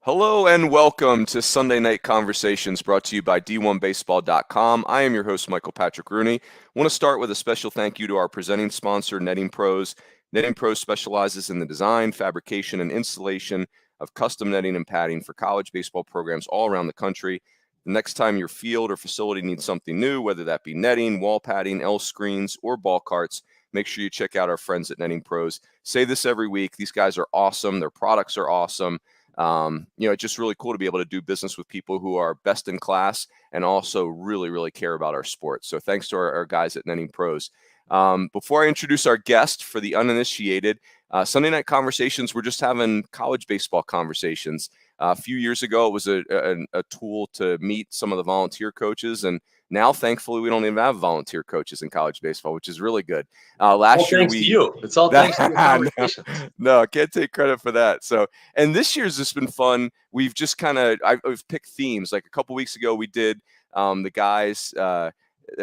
Hello and welcome to Sunday Night Conversations brought to you by D1Baseball.com. I am your host, Michael Patrick Rooney. I want to start with a special thank you to our presenting sponsor, Netting Pros. Netting Pros specializes in the design, fabrication, and installation of custom netting and padding for college baseball programs all around the country. The next time your field or facility needs something new, whether that be netting, wall padding, L screens, or ball carts, make sure you check out our friends at Netting Pros. Say this every week. These guys are awesome. Their products are awesome. It's just really cool to be able to do business with people who are best in class and also really, really care about our sport. So thanks to our guys at Netting Pros. Before I introduce our guest for the uninitiated, Sunday Night Conversations, we're just having college baseball conversations. A few years ago, it was a tool to meet some of the volunteer coaches, and now, thankfully, we don't even have volunteer coaches in college baseball, which is really good. Last year, thanks to you. It's all thanks to your conversations. No, I can't take credit for that. So, and this year's just been fun. We've just I've picked themes. Like a couple weeks ago, we did the guys at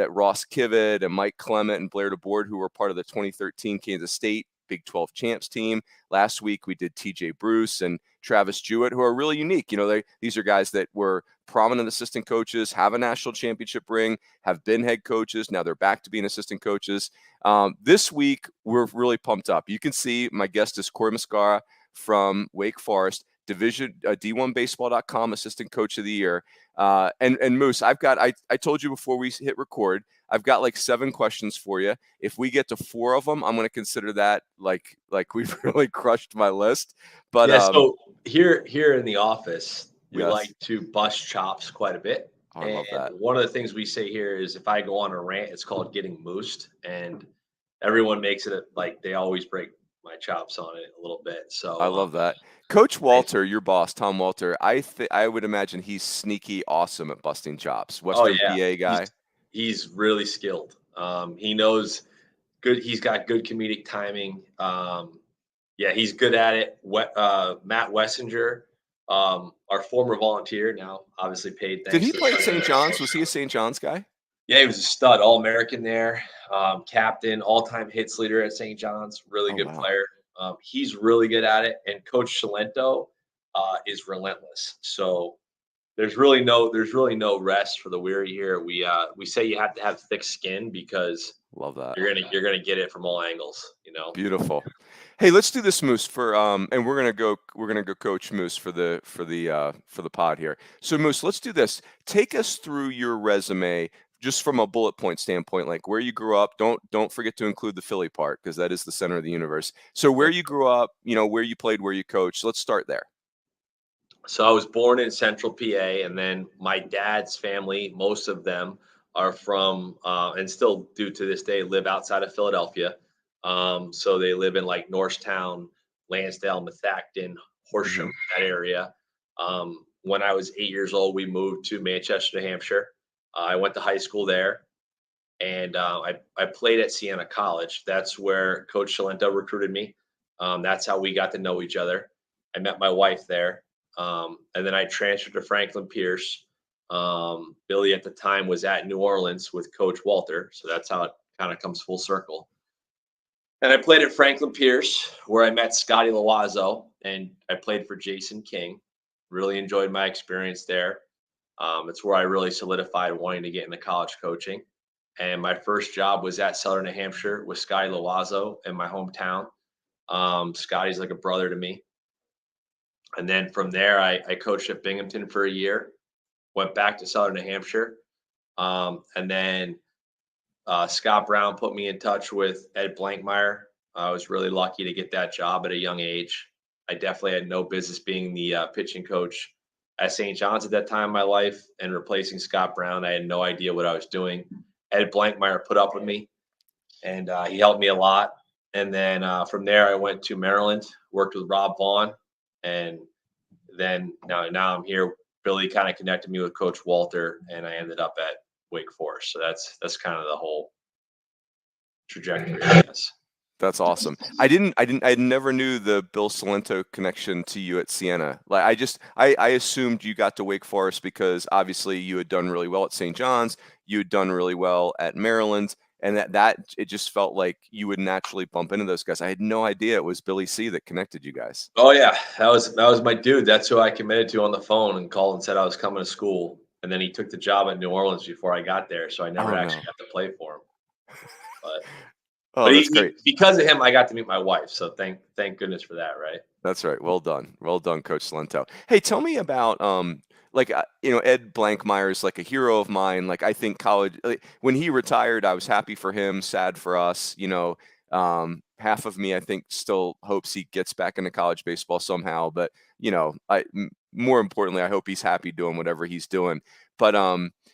Ross Kivett and Mike Clement and Blair DeBoard, who were part of the 2013 Kansas State Big 12 champs team. Last week, we did TJ Bruce and Travis Jewett, who are really unique. These are guys that were prominent assistant coaches, have a national championship ring, have been head coaches. Now they're back to being assistant coaches. This week, we're really pumped up. You can see my guest is Corey Muscara from Wake Forest, Division D1Baseball.com Assistant Coach of the Year. And Moose, I told you before we hit record, I've got like 7 questions for you. If we get to 4 of them, I'm going to consider that like we've really crushed my list. But yeah, so here in the office, we yes. like to bust chops quite a bit. Oh, I love that. One of the things we say here is if I go on a rant, it's called getting moosed, and everyone makes it like they always break my chops on it a little bit. So I love that. Coach Walter, your boss, Tom Walter, I would imagine he's sneaky awesome at busting chops. Western PA guy. He's really skilled. He knows good. He's got good comedic timing. He's good at it. Matt Wessinger, our former volunteer, now obviously paid. Did he play at St. John's? Was he a St. John's guy? Yeah, he was a stud, All-American there, captain, all-time hits leader at St. John's. Really good player. He's really good at it, and Coach Cilento is relentless. So there's really no rest for the weary here. We say you have to have thick skin because love that you're gonna get it from all angles. Beautiful. Hey, let's do this, Moose, and we're gonna go coach Moose for the pod here. So Moose, let's do this. Take us through your resume just from a bullet point standpoint, like where you grew up. Don't forget to include the Philly part because that is the center of the universe. So where you grew up, where you played, where you coached. Let's start there. So I was born in Central PA, and then my dad's family, most of them are from, and still do to this day, live outside of Philadelphia. So they live in like Norristown, Lansdale, Methacton, Horsham, that area. When I was 8 years old, we moved to Manchester, New Hampshire. I went to high school there, and I played at Siena College. That's where Coach Cilento recruited me. That's how we got to know each other. I met my wife there. And then I transferred to Franklin Pierce. Billy at the time was at New Orleans with Coach Walter. So that's how it kind of comes full circle. And I played at Franklin Pierce, where I met Scotty Loazzo, and I played for Jason King. Really enjoyed my experience there. It's where I really solidified wanting to get into college coaching. And my first job was at Southern New Hampshire with Scotty Loazzo in my hometown. Scotty's like a brother to me. And then from there, I coached at Binghamton for a year, went back to Southern New Hampshire. And then Scott Brown put me in touch with Ed Blankmeyer. I was really lucky to get that job at a young age. I definitely had no business being the pitching coach at St. John's at that time in my life and replacing Scott Brown. I had no idea what I was doing. Ed Blankmeyer put up with me, and he helped me a lot. And then from there, I went to Maryland, worked with Rob Vaughn. And then now I'm here. Billy kind of connected me with Coach Walter, and I ended up at Wake Forest. So that's kind of the whole trajectory, I guess. That's awesome. I never knew the Bill Cilento connection to you at Siena. Like I assumed you got to Wake Forest because obviously you had done really well at St. John's, you had done really well at Maryland, and that it just felt like you would naturally bump into those guys. I had no idea it was Billy C that connected you guys. Oh yeah, that was my dude. That's who I committed to on the phone and called and said I was coming to school. And then he took the job at New Orleans before I got there, so I never Oh, actually no. got to play for him. But Oh, that's great. because of him, I got to meet my wife. So thank goodness for that, right? That's right. Well done. Well done, Coach Salento. Hey, tell me about like Ed Blankmeyer is like a hero of mine. Like I think college when he retired, I was happy for him, sad for us. Half of me I think still hopes he gets back into college baseball somehow. But more importantly, I hope he's happy doing whatever he's doing. But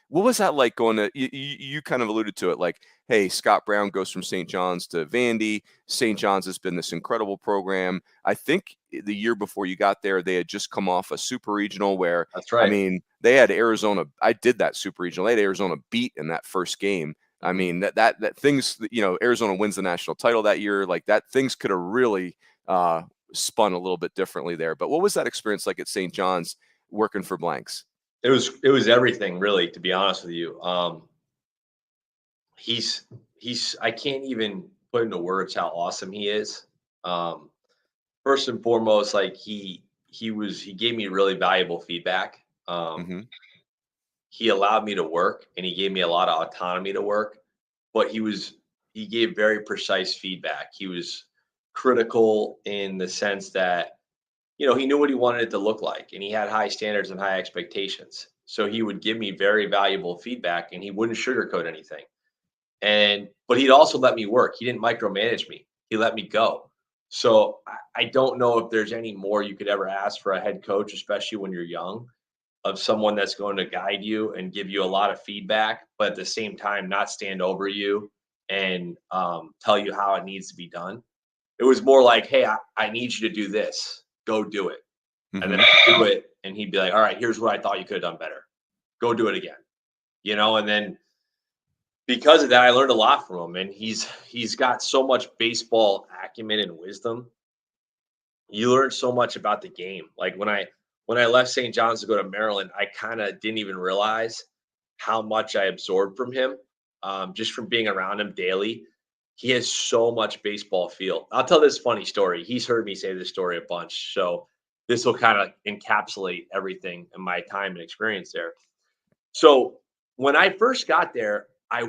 what was that like going to? You kind of alluded to it, like, hey, Scott Brown goes from St. John's to Vandy. St. John's has been this incredible program. I think the year before you got there, they had just come off a super regional where, That's right. I mean, they had Arizona. I did that super regional. They had Arizona beat in that first game. I mean, that things, Arizona wins the national title that year. Like that, things could have really spun a little bit differently there. But what was that experience like at St. John's working for Blanks? It was everything, really, to be honest with you. He's I can't even put into words how awesome he is. First and foremost, like he gave me really valuable feedback. Mm-hmm. He allowed me to work and he gave me a lot of autonomy to work, but he gave very precise feedback. He was critical in the sense that he knew what he wanted it to look like and he had high standards and high expectations. So he would give me very valuable feedback and he wouldn't sugarcoat anything. But he'd also let me work. He didn't micromanage me. He let me go. So I don't know if there's any more you could ever ask for a head coach, especially when you're young, of someone that's going to guide you and give you a lot of feedback, but at the same time, not stand over you and tell you how it needs to be done. It was more like, hey, I need you to do this. Go do it. And then I do it. And he'd be like, all right, here's what I thought you could have done better. Go do it again. And then because of that, I learned a lot from him. And he's got so much baseball acumen and wisdom. You learn so much about the game. Like when I left St. John's to go to Maryland, I kind of didn't even realize how much I absorbed from him, just from being around him daily. He has so much baseball feel. I'll tell this funny story. He's heard me say this story a bunch, so this will kind of encapsulate everything in my time and experience there. So when I first got there, I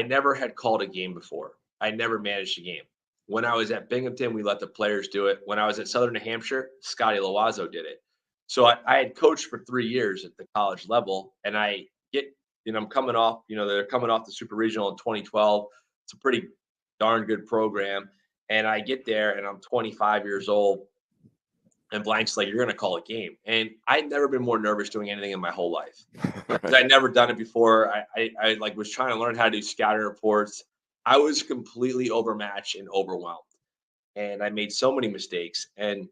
never had called a game before. I never managed a game. When I was at Binghamton, we let the players do it. When I was at Southern New Hampshire, Scotty Loazzo did it. So I had coached for 3 years at the college level, and I'm coming off, they're coming off the Super Regional in 2012. It's a pretty darn good program. And I get there and I'm 25 years old and Blank's like, you're going to call a game. And I'd never been more nervous doing anything in my whole life. Because I'd never done it before. I like was trying to learn how to do scouting reports. I was completely overmatched and overwhelmed. And I made so many mistakes. And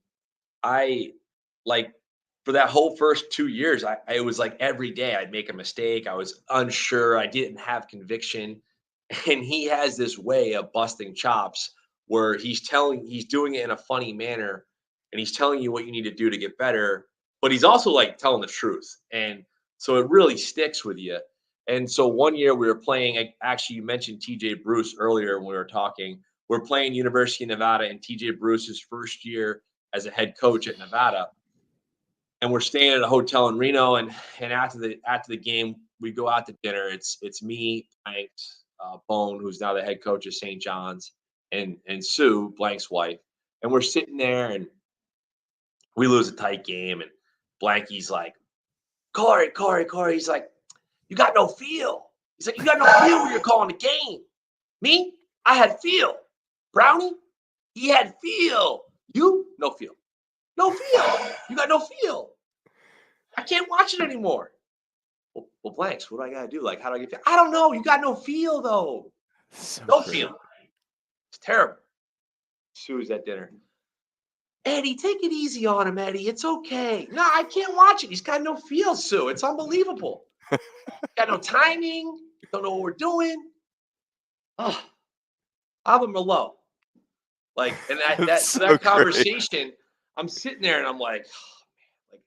I like for that whole first 2 years, I was like every day I'd make a mistake. I was unsure. I didn't have conviction. And he has this way of busting chops where he's doing it in a funny manner and he's telling you what you need to do to get better, but he's also like telling the truth. And so it really sticks with you. And so one year we were playing, actually, you mentioned TJ Bruce earlier when we were talking. We're playing University of Nevada in TJ Bruce's first year as a head coach at Nevada. And we're staying at a hotel in Reno. And after the game, we go out to dinner. It's me, Blanks, Bone, who's now the head coach of St. John's, and Sue, Blank's wife. And we're sitting there and we lose a tight game. And Blanky's like, Corey. He's like, you got no feel. He's like, you got no feel when you're calling the game. Me, I had feel. Brownie, he had feel. You, no feel. No feel. You got no feel. I can't watch it anymore. Well, Blanks, what do I got to do? Like, how do I get feel? I don't know. You got no feel, though. No feel. It's terrible. Sue's at dinner. Eddie, take it easy on him, Eddie. It's okay. No, I can't watch it. He's got no feel, Sue. It's unbelievable. Got no timing. Don't know what we're doing. Oh, I'm a low. Like, and that conversation, I'm sitting there and I'm like, oh, man, like,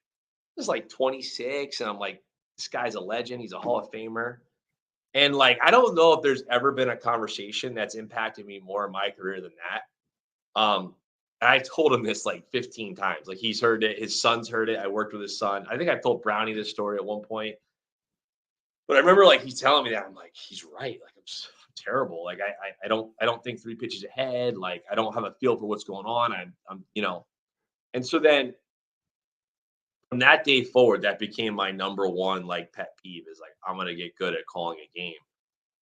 this is like 26. And I'm like, this guy's a legend. He's a Hall of Famer. And like, I don't know if there's ever been a conversation that's impacted me more in my career than that. I told him this like 15 times. Like he's heard it, his son's heard it. I worked with his son. I think I told Brownie this story at one point. But I remember like he's telling me that I'm like, he's right. Like I'm terrible. Like I don't think 3 pitches ahead. Like I don't have a feel for what's going on. I'm and so then from that day forward, that became my number one like pet peeve is like I'm gonna get good at calling a game.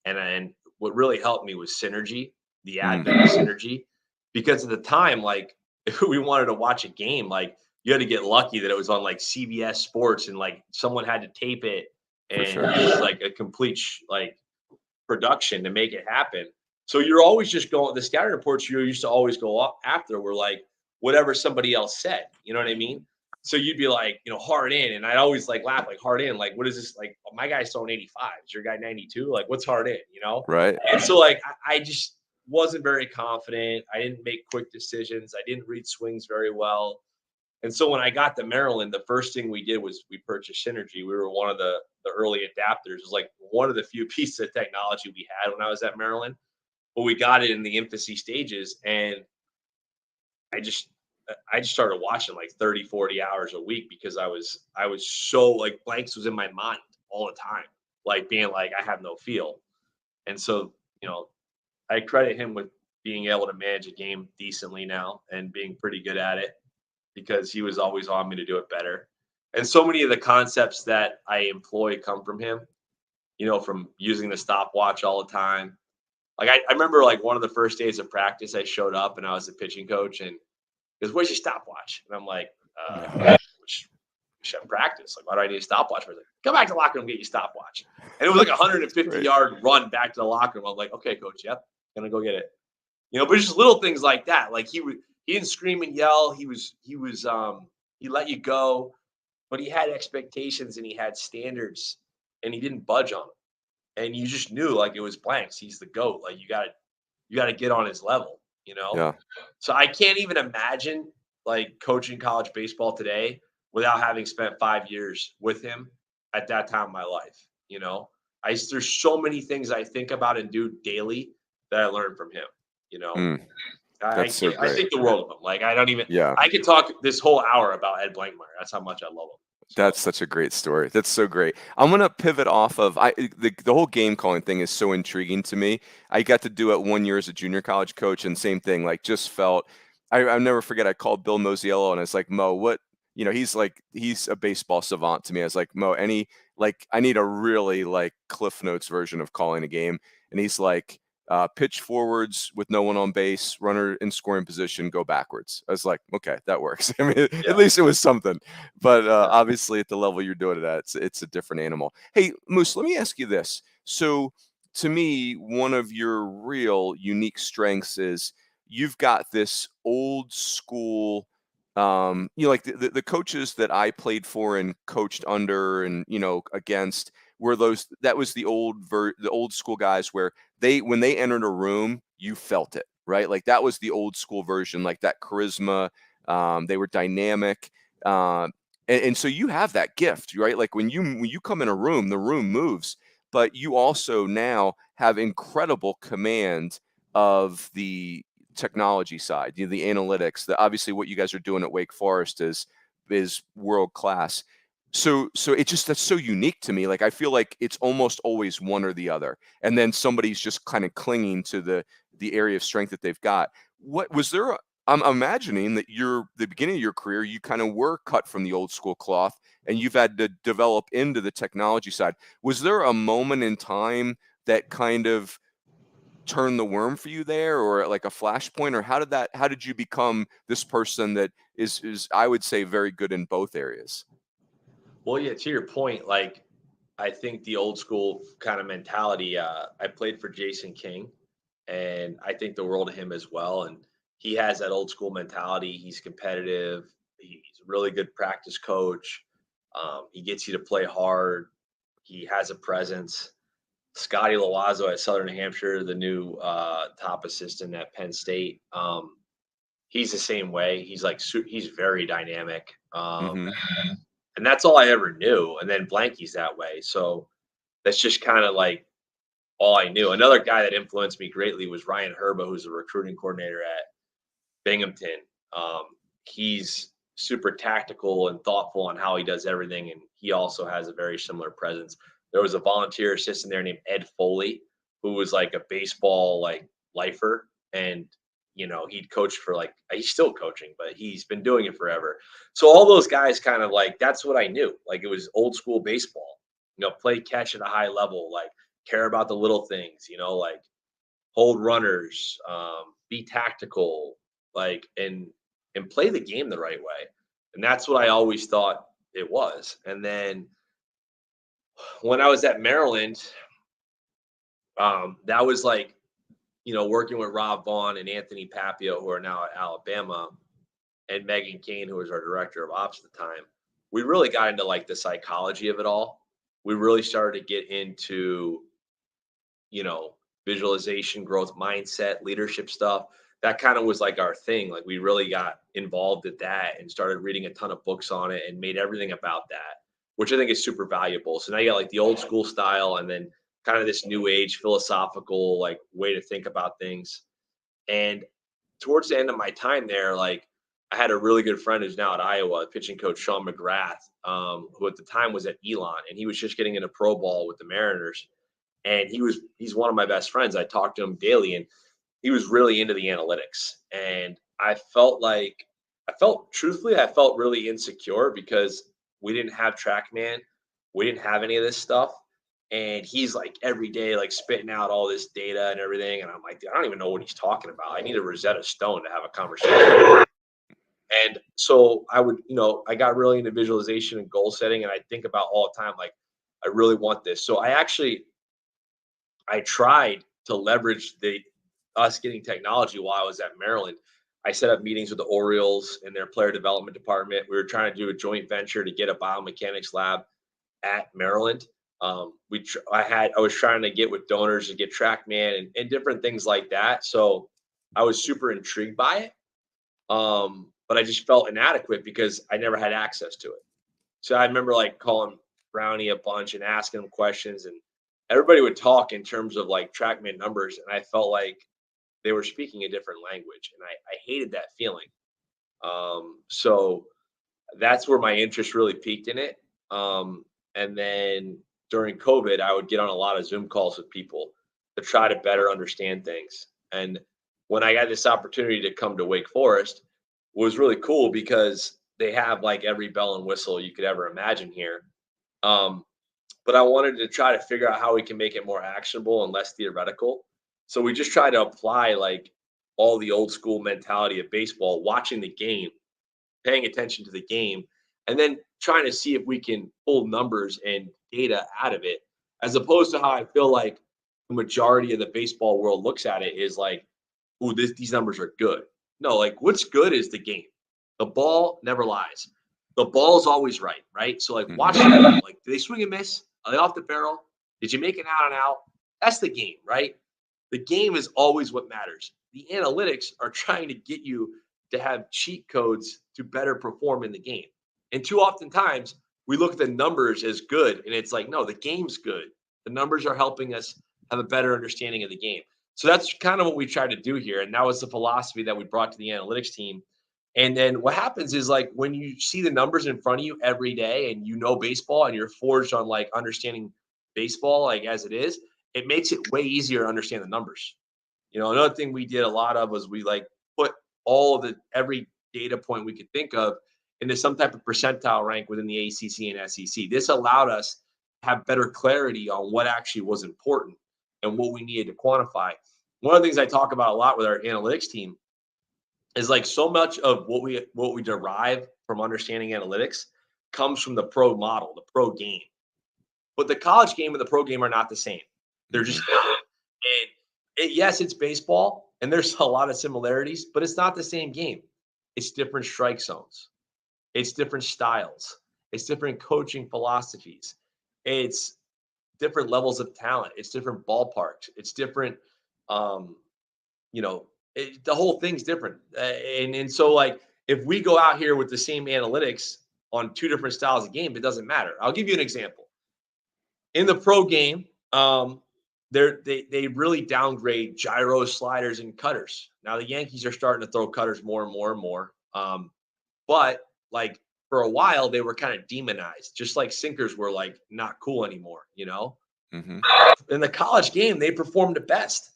And what really helped me was synergy, the advent of synergy. Because at the time, like if we wanted to watch a game, like you had to get lucky that it was on like CBS Sports and like someone had to tape it For and sure. it was like a complete like production to make it happen. So you're always just going the scouting reports you used to always go up after were like whatever somebody else said. You know what I mean? So you'd be like, hard in. And I'd always like laugh, like hard in. Like, what is this? Like, my guy's throwing 85. Is your guy 92? Like, what's hard in? Right. And so like I just wasn't very confident. I didn't make quick decisions. I didn't read swings very well. And so when I got to Maryland, the first thing we did was we purchased Synergy. We were one of the early adapters. It was like one of the few pieces of technology we had when I was at Maryland. But we got it in the infancy stages. And I just started watching like 30, 40 hours a week because I was so like blanks was in my mind all the time, like being like, I have no feel. And so, I credit him with being able to manage a game decently now and being pretty good at it because he was always on me to do it better. And so many of the concepts that I employ come from him, from using the stopwatch all the time. Like I remember like one of the first days of practice, I showed up and I was the pitching coach and he goes, "Where's your stopwatch?" And I'm like, we should practice. Like, why do I need a stopwatch? I was like, come back to the locker room and get your stopwatch. And it was like a 150-yard run back to the locker room. I'm like, okay, coach, yep, gonna go get it. But it's just little things like that. Like he didn't scream and yell. He let you go, but he had expectations and he had standards and he didn't budge on them. And you just knew like it was blanks. He's the GOAT. Like you gotta get on his level. Yeah. So I can't even imagine like coaching college baseball today without having spent 5 years with him at that time of my life. There's so many things I think about and do daily that I learned from him. I That's so I great. think the world of him. Like Yeah. I could talk this whole hour about Ed Blankmeyer. That's how much I love him. So, That's such a great story. That's so great. I'm gonna pivot off of the whole game calling thing is so intriguing to me. I got to do it 1 year as a junior college coach, and same thing. Like, just felt I'll never forget. I called Bill Mosiello, and I was like, Mo, what? He's a baseball savant to me. I was like, Mo, I need a really like Cliff Notes version of calling a game, and he's like, pitch forwards with no one on base, runner in scoring position, go backwards. I was like, okay, that works. I mean, yeah. at least it was something. But obviously, at the level you're doing it at, it's a different animal. Hey, Moose, let me ask you this. So, to me, one of your real unique strengths is you've got this old school. Like the coaches that I played for and coached under and against were that was the old school guys where when they entered a room, you felt it, right? Like that was the old school version, like that charisma. They were dynamic. And so you have that gift, right? Like when you come in a room, the room moves, but you also now have incredible command of the technology side, the analytics. Obviously what you guys are doing at Wake Forest is world class. So that's so unique to me. Like I feel like it's almost always one or the other, and then somebody's just kind of clinging to the area of strength that they've got. What was there? I'm imagining that the beginning of your career, you kind of were cut from the old school cloth, and you've had to develop into the technology side. Was there a moment in time that kind of turn the worm for you there, or like a flashpoint, or how did you become this person that is I would say very good in both areas? Well, yeah, to your point, like I think the old school kind of mentality, I played for Jason King and I think the world of him as well. And he has that old school mentality. He's competitive. He's a really good practice coach. He gets you to play hard. He has a presence. Scotty Loazzo at Southern New Hampshire, the new top assistant at Penn State. He's the same way. He's very dynamic. Mm-hmm. And that's all I ever knew. And then Blanky's that way. So that's just kind of like all I knew. Another guy that influenced me greatly was Ryan Herba, who's a recruiting coordinator at Binghamton. He's super tactical and thoughtful on how he does everything, and he also has a very similar presence. There was a volunteer assistant there named Ed Foley, who was like a baseball like lifer, and he'd coached for he's still coaching, but he's been doing it forever. So all those guys kind of like that's what I knew. Like it was old school baseball. Play catch at a high level, like care about the little things. Like hold runners, be tactical, and play the game the right way. And that's what I always thought it was. And then when I was at Maryland, that was working with Rob Vaughn and Anthony Papio, who are now at Alabama, and Megan Kane, who was our director of ops at the time. We really got into like the psychology of it all. We really started to get into, visualization, growth mindset, leadership stuff. That kind of was like our thing. Like we really got involved at that and started reading a ton of books on it and made everything about that, which I think is super valuable. So now you got like the old school style and then kind of this new age philosophical like way to think about things. And towards the end of my time there, like I had a really good friend who's now at Iowa, pitching coach Sean McGrath, who at the time was at Elon, and he was just getting into pro ball with the Mariners. And he's one of my best friends. I talk to him daily, and he was really into the analytics. And I felt truthfully, I felt really insecure because we didn't have TrackMan. We didn't have any of this stuff. And he's like every day, like spitting out all this data and everything. And I'm like, I don't even know what he's talking about. I need a Rosetta Stone to have a conversation. And so I would, I got really into visualization and goal setting. And I think about all the time, like, I really want this. So I tried to leverage us getting technology while I was at Maryland. I set up meetings with the Orioles and their player development department. We were trying to do a joint venture to get a biomechanics lab at Maryland. I was trying to get with donors to get TrackMan and different things like that. So I was super intrigued by it. But I just felt inadequate because I never had access to it. So I remember like calling Brownie a bunch and asking him questions, and everybody would talk in terms of like TrackMan numbers. And I felt like they were speaking a different language, and I hated that feeling. So that's where my interest really peaked in it. And then during COVID, I would get on a lot of Zoom calls with people to try to better understand things. And when I got this opportunity to come to Wake Forest, it was really cool because they have like every bell and whistle you could ever imagine here. But I wanted to try to figure out how we can make it more actionable and less theoretical. So we just try to apply like all the old school mentality of baseball, watching the game, paying attention to the game, and then trying to see if we can pull numbers and data out of it, as opposed to how I feel like the majority of the baseball world looks at it is like, ooh, these numbers are good. No, like what's good is the game. The ball never lies. The ball is always right, right? So like watch the game. Like, do they swing and miss? Are they off the barrel? Did you make an out and out? That's the game, right? The game is always what matters. The analytics are trying to get you to have cheat codes to better perform in the game. And too often times we look at the numbers as good, and it's like, no, the game's good. The numbers are helping us have a better understanding of the game. So that's kind of what we tried to do here. And that was the philosophy that we brought to the analytics team. And then what happens is like when you see the numbers in front of you every day and you know baseball and you're forged on like understanding baseball like as it is, it makes it way easier to understand the numbers. Another thing we did a lot of was we like put all of every data point we could think of into some type of percentile rank within the ACC and SEC. This allowed us to have better clarity on what actually was important and what we needed to quantify. One of the things I talk about a lot with our analytics team is like so much of what we derive from understanding analytics comes from the pro model, the pro game. But the college game and the pro game are not the same. They're just not. And yes, it's baseball, and there's a lot of similarities, but it's not the same game. It's different strike zones. It's different styles. It's different coaching philosophies. It's different levels of talent. It's different ballparks. It's different, the whole thing's different. And so like, if we go out here with the same analytics on two different styles of game, it doesn't matter. I'll give you an example. In the pro game, they really downgrade gyros, sliders, and cutters. Now the Yankees are starting to throw cutters more and more and more. But like for a while they were kind of demonized, just like sinkers were like not cool anymore, you know? Mm-hmm. In the college game, they performed the best.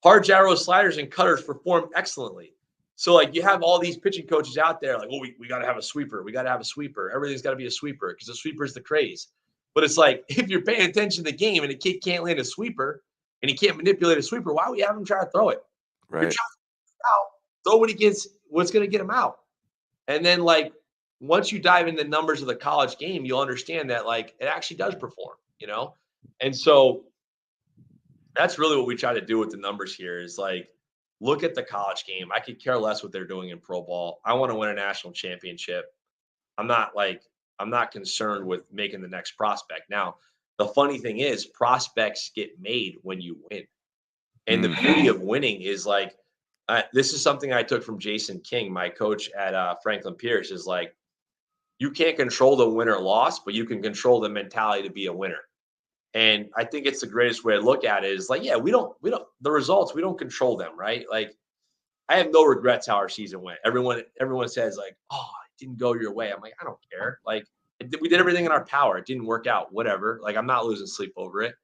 Hard gyros, sliders, and cutters perform excellently. So like you have all these pitching coaches out there like, oh, we got to have a sweeper. We got to have a sweeper. Everything's got to be a sweeper because the sweeper is the craze. But it's like, if you're paying attention to the game and a kid can't land a sweeper and he can't manipulate a sweeper, why would you have him try to throw it? Right. You're trying to out, throw what he gets, what's going to get him out. And then like, once you dive into the numbers of the college game, you'll understand that like it actually does perform, you know? And so that's really what we try to do with the numbers here is like, look at the college game. I could care less what they're doing in pro ball. I want to win a national championship. I'm not concerned with making the next prospect. Now, the funny thing is prospects get made when you win. And the beauty of winning is like, this is something I took from Jason King, my coach at Franklin Pierce, is like, you can't control the win or loss, but you can control the mentality to be a winner. And I think it's the greatest way to look at it is like, yeah, we don't, the results, we don't control them, right? Like, I have no regrets how our season went. Everyone says like, oh, it didn't go your way. I'm like, I don't care. Like, we did everything in our power. It didn't work out, whatever. Like, I'm not losing sleep over it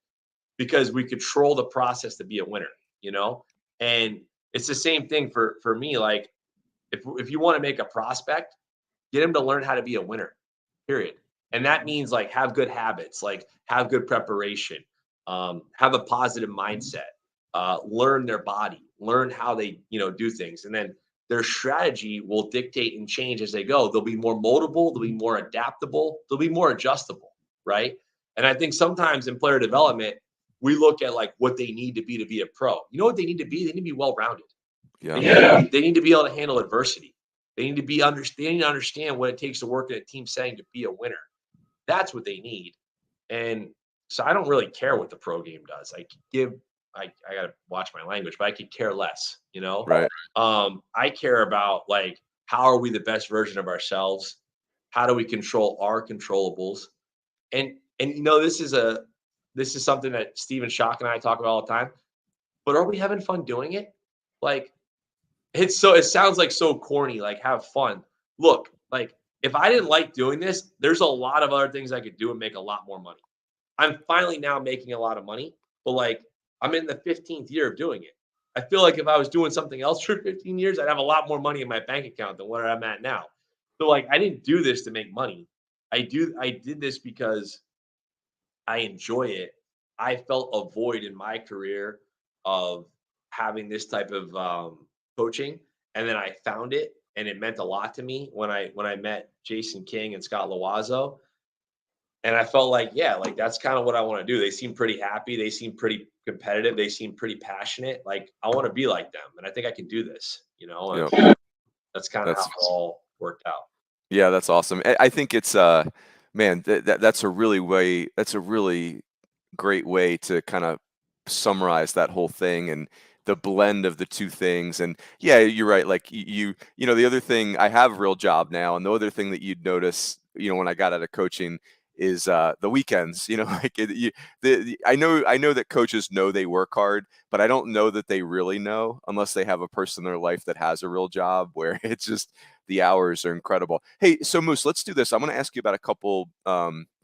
because we control the process to be a winner, you know? And it's the same thing for me. Like, if you want to make a prospect, get him to learn how to be a winner, period. And that means like have good habits, like have good preparation, have a positive mindset, learn their body, learn how they, do things. And then their strategy will dictate and change as they go. They'll be more moldable, they'll be more adaptable, they'll be more adjustable, right? And I think sometimes in player development, we look at like what they need to be a pro. You know what they need to be? They need to be well-rounded. Yeah. They need to be able to handle adversity. They need to understand what it takes to work in a team setting to be a winner. That's what they need. And so I don't really care what the pro game does. I got to watch my language, but I could care less, Right. I care about like, how are we the best version of ourselves? How do we control our controllables? And this is something that Steven Schock and I talk about all the time, but are we having fun doing it? Like, it sounds like so corny, like have fun. Look, like if I didn't like doing this, there's a lot of other things I could do and make a lot more money. I'm finally now making a lot of money, but like I'm in the 15th year of doing it. I feel like if I was doing something else for 15 years, I'd have a lot more money in my bank account than where I'm at now. So like I didn't do this to make money. I did this because I enjoy it. I felt a void in my career of having this type of coaching, and then I found it, and it meant a lot to me when I met Jason King and Scott Loazzo, and I felt like, yeah, like that's kind of what I want to do. They seem pretty happy. They seem pretty competitive. They seem pretty passionate. Like I want to be like them, and I think I can do this. And Yep. that's kind of how it all worked out. Yeah, that's awesome. I think it's man, that's a really great way to kind of summarize that whole thing and the blend of the two things. And yeah, you're right. Like the other thing, I have a real job now, and the other thing that you'd notice, when I got out of coaching is the weekends. Like I know that coaches know they work hard, but I don't know that they really know unless they have a person in their life that has a real job where it's just the hours are incredible. Hey, so Moose, let's do this. I'm going to ask you about a couple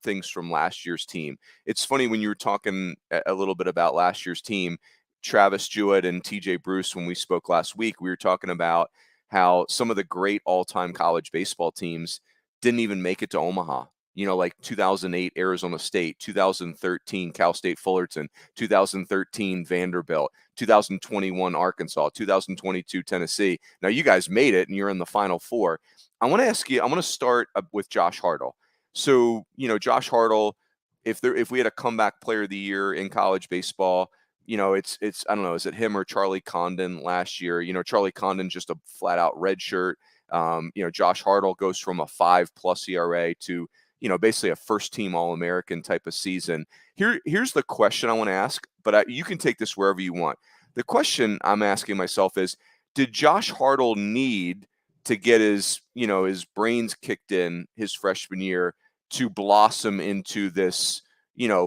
things from last year's team. It's funny when you were talking a little bit about last year's team, Travis Jewett and TJ Bruce, when we spoke last week, we were talking about how some of the great all-time college baseball teams didn't even make it to Omaha. Like 2008 Arizona State, 2013 Cal State Fullerton, 2013 Vanderbilt, 2021 Arkansas, 2022 Tennessee. Now you guys made it and you're in the Final Four. I want to ask you, I want to start with Josh Hartle. So, Josh Hartle, if we had a comeback player of the year in college baseball, it's I don't know, is it him or Charlie Condon last year? Charlie Condon just a flat out red shirt. Josh Hartle goes from a 5+ ERA to, basically a first team All-American type of season. Here's the question I want to ask, but you can take this wherever you want. The question I'm asking myself is, did Josh Hartle need to get his brains kicked in his freshman year to blossom into this,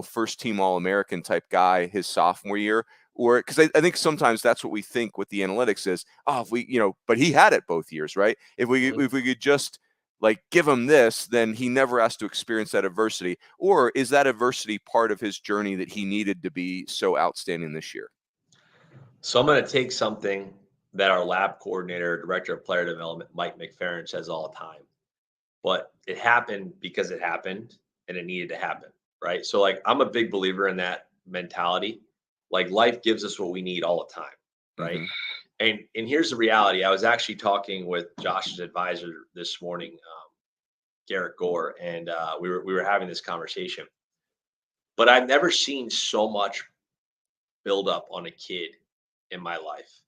first team All-American type guy his sophomore year. Or because I think sometimes that's what we think with the analytics is, if we, but he had it both years, right? If we could just like give him this, then he never has to experience that adversity. Or is that adversity part of his journey that he needed to be so outstanding this year? So I'm going to take something that our lab coordinator, director of player development, Mike McFerrin, says all the time. But it happened because it happened and it needed to happen, right? So like I'm a big believer in that mentality. Like life gives us what we need all the time, right? And here's the reality. I was actually talking with Josh's advisor this morning, Garrett Gore, and we were having this conversation. But I've never seen so much build up on a kid in my life.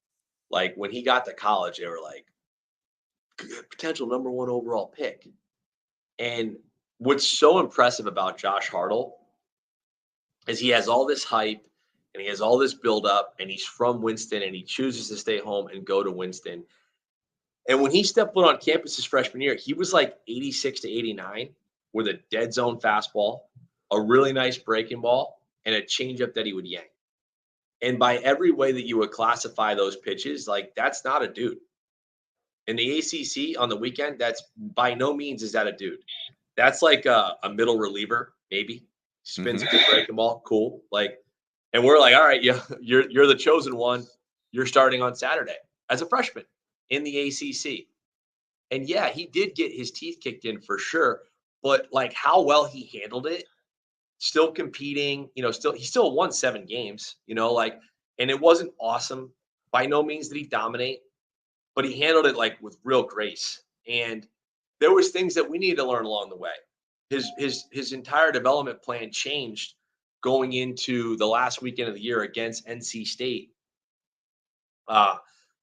Like when he got to college, they were like, potential number 1 overall pick. And what's so impressive about Josh Hartle is he has all this hype and he has all this buildup, and he's from Winston and he chooses to stay home and go to Winston. And when he stepped foot on campus his freshman year, he was like 86 to 89 with a dead zone fastball, a really nice breaking ball, and a changeup that he would yank. And by every way that you would classify those pitches, like that's not a dude. In the ACC on the weekend, that's by no means is that a dude. That's like a middle reliever, maybe. Spins a good breaking ball, cool. Like, and we're like, all right, yeah, you're the chosen one. You're starting on Saturday as a freshman in the ACC. And yeah, he did get his teeth kicked in for sure. But like how well he handled it, still competing, he still won 7 games, like, and it wasn't awesome. By no means did he dominate, but he handled it like with real grace. And there was things that we needed to learn along the way. His entire development plan changed going into the last weekend of the year against NC State.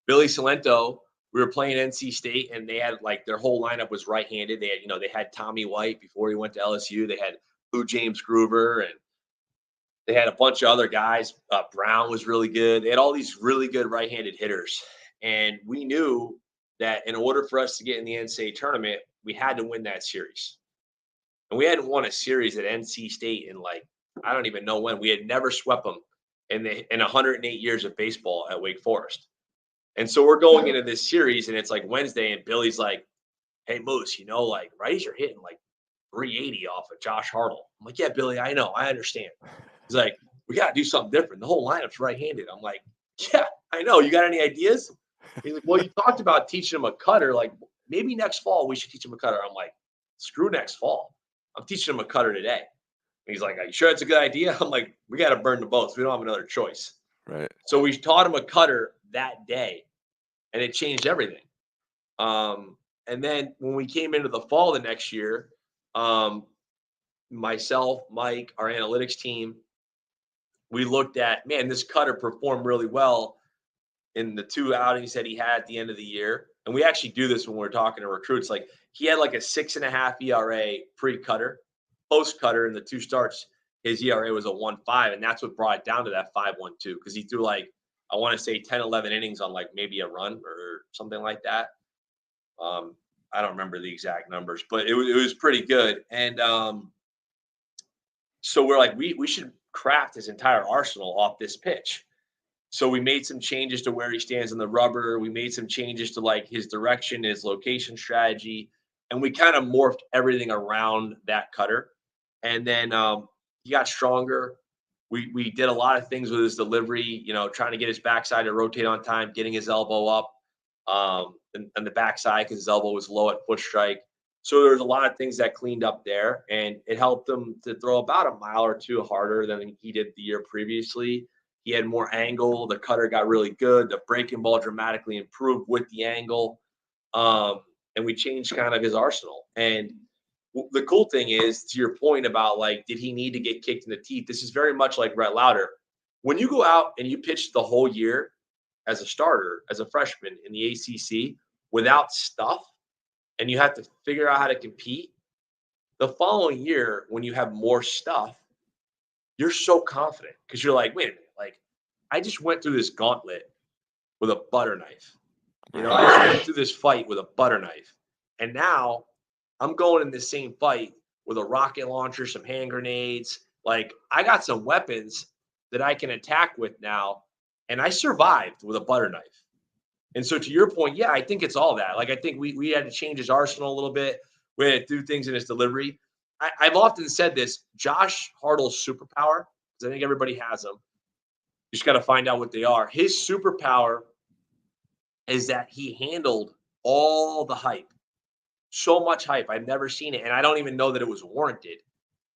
Billy Salento, we were playing NC State, and they had like their whole lineup was right-handed. They had, they had Tommy White before he went to LSU. They had James Groover, and they had a bunch of other guys. Brown was really good. They had all these really good right-handed hitters. And we knew that in order for us to get in the NCAA tournament, we had to win that series. And we hadn't won a series at NC State in like, I don't even know when. We had never swept them in 108 years of baseball at Wake Forest. And so we're going into this series, and it's like Wednesday, and Billy's like, hey, Moose, like righties are hitting like 380 off of Josh Hartle. I'm like, yeah, Billy, I know. I understand. He's like, we got to do something different. The whole lineup's right-handed. I'm like, yeah, I know. You got any ideas? He's like, well, you talked about teaching him a cutter. Like, maybe next fall we should teach him a cutter. I'm like, screw next fall. I'm teaching him a cutter today. And he's like, are you sure it's a good idea? I'm like, we got to burn the boats. We don't have another choice. Right. So we taught him a cutter that day, and it changed everything. And then when we came into the fall the next year, myself, Mike, our analytics team, we looked at, man, this cutter performed really well in the 2 outings that he had at the end of the year. And we actually do this when we're talking to recruits. Like he had like a 6.5 ERA pre-cutter, post-cutter in the 2 starts. His ERA was a 1.5, and that's what brought it down to that 5.12 because he threw like, I want to say 10, 11 innings on like maybe a run or something like that. I don't remember the exact numbers, but it was pretty good. And so we're like, we should craft his entire arsenal off this pitch. So we made some changes to where he stands in the rubber. We made some changes to like his direction, his location strategy, and we kind of morphed everything around that cutter. And then he got stronger. We did a lot of things with his delivery, trying to get his backside to rotate on time, getting his elbow up and the backside because his elbow was low at foot strike. So there's a lot of things that cleaned up there, and it helped him to throw about a mile or 2 harder than he did the year previously. He had more angle. The cutter got really good. The breaking ball dramatically improved with the angle. And we changed kind of his arsenal. And the cool thing is, to your point about like, did he need to get kicked in the teeth? This is very much like Brett Lauder. When you go out and you pitch the whole year as a starter, as a freshman in the ACC without stuff, and you have to figure out how to compete, the following year when you have more stuff, you're so confident because you're like, wait a minute, like I just went through this gauntlet with a butter knife. I just went through this fight with a butter knife. And now I'm going in the same fight with a rocket launcher, some hand grenades, Like, I got some weapons that I can attack with now, and I survived with a butter knife. And so to your point, yeah, I think it's all that. Like, I think we had to change his arsenal a little bit. We had to do things in his delivery. I've often said this, Josh Hartle's superpower, because I think everybody has them. You just got to find out what they are. His superpower is that he handled all the hype. So much hype. I've never seen it. And I don't even know that it was warranted,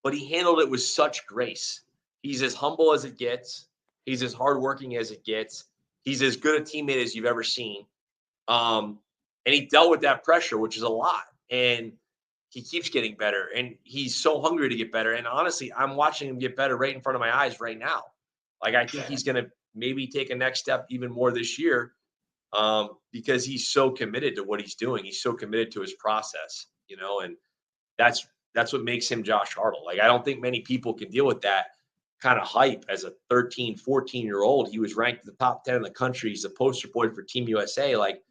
but he handled it with such grace. He's as humble as it gets. He's as hardworking as it gets. He's as good a teammate as you've ever seen. And he dealt with that pressure, which is a lot. And he keeps getting better. And he's so hungry to get better. And honestly, I'm watching him get better right in front of my eyes right now. Like, I think he's going to maybe take a next step even more this year, because he's so committed to what he's doing. He's so committed to his process, and that's what makes him Josh Hartle. Like, I don't think many people can deal with that kind of hype as a 13, 14-year-old. He was ranked in the top 10 in the country. He's the poster boy for Team USA. Like,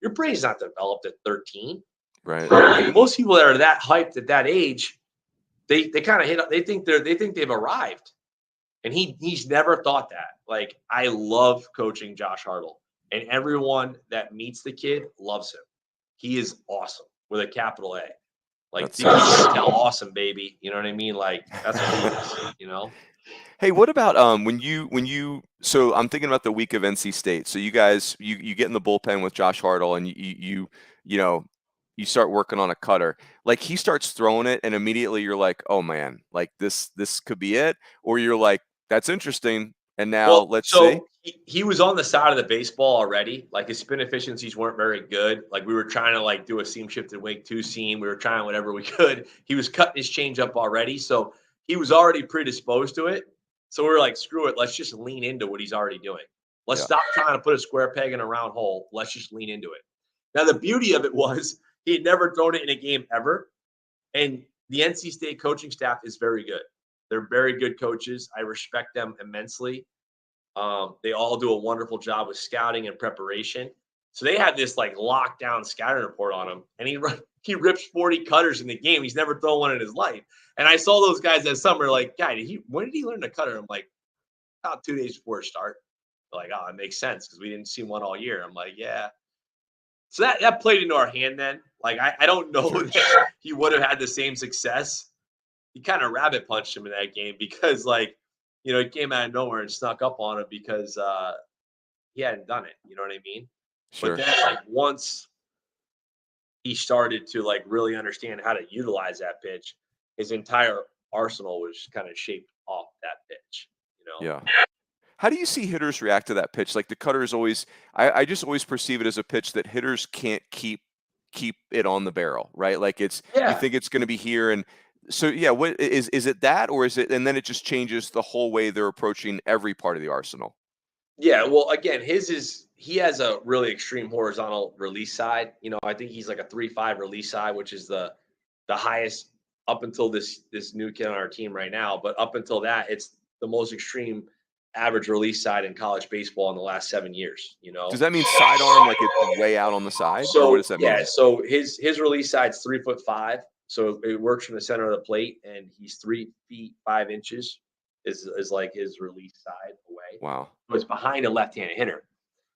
your brain's not developed at 13. Right. Most people that are that hyped at that age, they kind of hit. They think they've arrived, and he's never thought that. Like, I love coaching Josh Hartle, and everyone that meets the kid loves him. He is awesome with a capital A. Like, you can tell awesome, baby. You know what I mean? Like, that's what he is, Hey, what about when you so I'm thinking about the week of NC State. So you guys you get in the bullpen with Josh Hartle and you start working on a cutter. Like, he starts throwing it and immediately you're like, "Oh man, like this could be it." Or you're like, "That's interesting." And now let's see. He was on the side of the baseball already. Like, his spin efficiencies weren't very good. Like, we were trying to do a seam shifted wake 2 seam. We were trying whatever we could. He was cutting his change up already. So he was already predisposed to it. So we were like, screw it. Let's just lean into what he's already doing. Let's stop trying to put a square peg in a round hole. Let's just lean into it. Now, the beauty of it was he had never thrown it in a game ever. And the NC State coaching staff is very good. They're very good coaches. I respect them immensely. They all do a wonderful job with scouting and preparation. So they had this lockdown scouting report on him, and he rips 40 cutters in the game. He's never thrown one in his life. And I saw those guys that summer like, "Guy, when did he learn to cutter?" I'm like, about 2 days before start. They're like, "Oh, it makes sense because we didn't see one all year." I'm like, "Yeah." So that played into our hand then. Like, I don't know that he would have had the same success. He kind of rabbit punched him in that game because he came out of nowhere and snuck up on him because he hadn't done it. You know what I mean? Sure. But then once he started to really understand how to utilize that pitch, his entire arsenal was kind of shaped off that pitch. Yeah. How do you see hitters react to that pitch? Like, the cutter is always, I just always perceive it as a pitch that hitters can't keep it on the barrel, right? Like, you think it's going to be here. And so, yeah, what is it that, or is it, and then it just changes the whole way they're approaching every part of the arsenal? Yeah. Well, again, he has a really extreme horizontal release side. I think he's like a 3.5 release side, which is the highest up until this new kid on our team right now. But up until that, it's the most extreme average release side in college baseball in the last 7 years. Does that mean sidearm, like it's way out on the side? So or what does that mean? so his release side's 3'5", so it works from the center of the plate, and he's 3 feet 5 inches is like his release side away. Wow. So it's behind a left-handed hitter.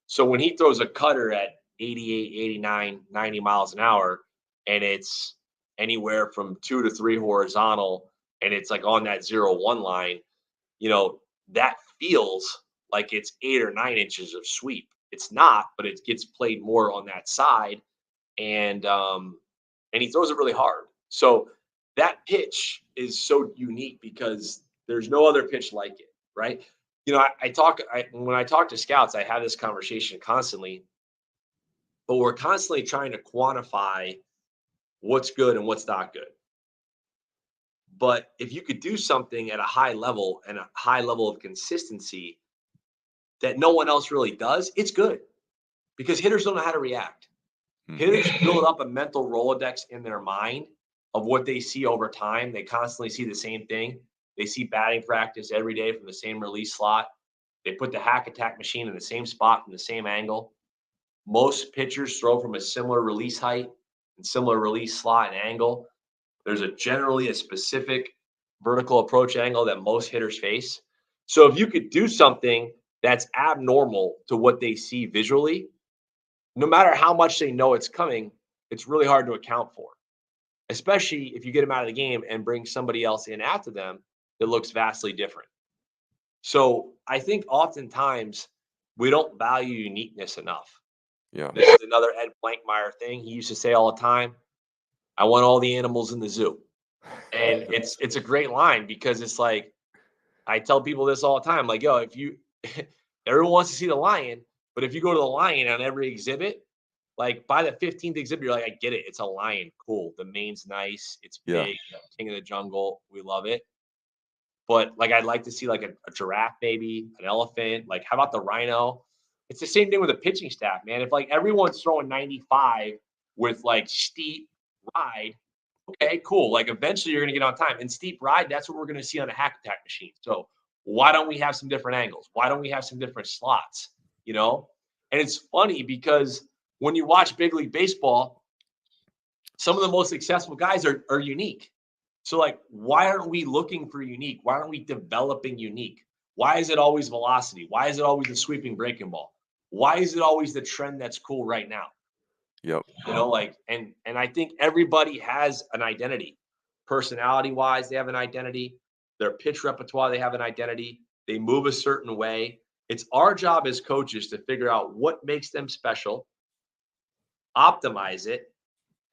So when he throws a cutter at 88, 89, 90 miles an hour, and it's anywhere from 2 to 3 horizontal, and it's on that 0-1 line, that feels like it's 8 or 9 inches of sweep. It's not, but it gets played more on that side, and he throws it really hard. So that pitch is so unique because there's no other pitch like it, right? When I talk to scouts, I have this conversation constantly, but we're constantly trying to quantify what's good and what's not good. But if you could do something at a high level and a high level of consistency that no one else really does, it's good because hitters don't know how to react. Hitters build up a mental Rolodex in their mind of what they see over time. They constantly see the same thing. They see batting practice every day from the same release slot. They put the hack attack machine in the same spot from the same angle. Most pitchers throw from a similar release height and similar release slot and angle. There's generally a specific vertical approach angle that most hitters face. So if you could do something that's abnormal to what they see visually, no matter how much they know it's coming, it's really hard to account for, especially if you get them out of the game and bring somebody else in after them that looks vastly different. So I think oftentimes we don't value uniqueness enough. Yeah. This is another Ed Blankmeyer thing. He used to say all the time, I want all the animals in the zoo. And it's a great line because it's like, I tell people this all the time, like, yo, if you everyone wants to see the lion, but if you go to the lion on every exhibit, like by the 15th exhibit, you're like, I get it. It's a lion. Cool. The mane's nice. It's Yeah. big. King of the jungle. We love it. But like, I'd like to see like a giraffe, maybe an elephant. Like, how about the rhino? It's the same thing with the pitching staff, man. If like everyone's throwing 95 with like steep ride, okay, cool. Like eventually you're going to get on time. And steep ride, that's what we're going to see on a hack attack machine. So why don't we have some different angles? Why don't we have some different slots? You know? And it's funny because when you watch Big League Baseball, some of the most successful guys are unique. So like, why aren't we looking for unique? Why aren't we developing unique? Why is it always velocity? Why is it always the sweeping breaking ball? Why is it always the trend that's cool right now? Yep. You know, like, and I think everybody has an identity. Personality wise, they have an identity. Their pitch repertoire, they have an identity. They move a certain way. It's our job as coaches to figure out what makes them special, optimize it,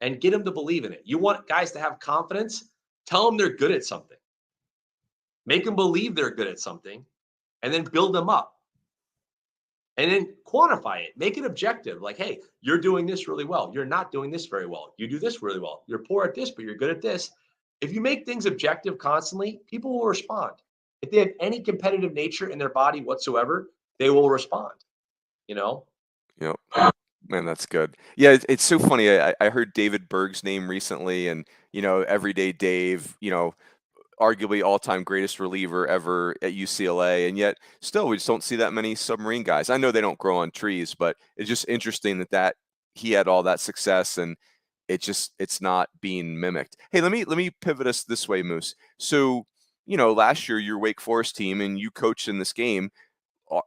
and get them to believe in it. You want guys to have confidence, tell them they're good at something. Make them believe they're good at something, and then build them up. And then quantify it, make it objective. Like, hey, you're doing this really well. You're not doing this very well. You do this really well. You're poor at this, but you're good at this. If you make things objective constantly, people will respond. If they have any competitive nature in their body whatsoever, they will respond, you know? Yep. Man, that's good. Yeah, it's so funny. I heard David Berg's name recently, and Everyday Dave, arguably all-time greatest reliever ever at UCLA, and yet still we just don't see that many submarine guys. I know they don't grow on trees, but it's just interesting that he had all that success, and it's not being mimicked. Hey, let me pivot us this way, Moose. So, last year your Wake Forest team and you coached in this game,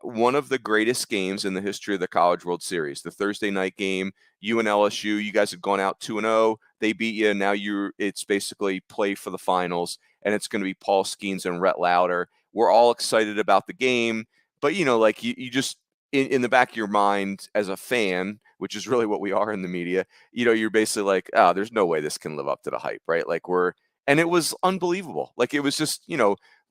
one of the greatest games in the history of the College World Series, the Thursday night game. You and LSU, you guys had gone out 2-0. They beat you, and now it's basically play for the finals, and it's going to be Paul Skeens and Rhett Lauder. We're all excited about the game, but like you just in the back of your mind as a fan, which is really what we are in the media, you're basically like, oh, there's no way this can live up to the hype, right? Like and it was unbelievable. Like it was just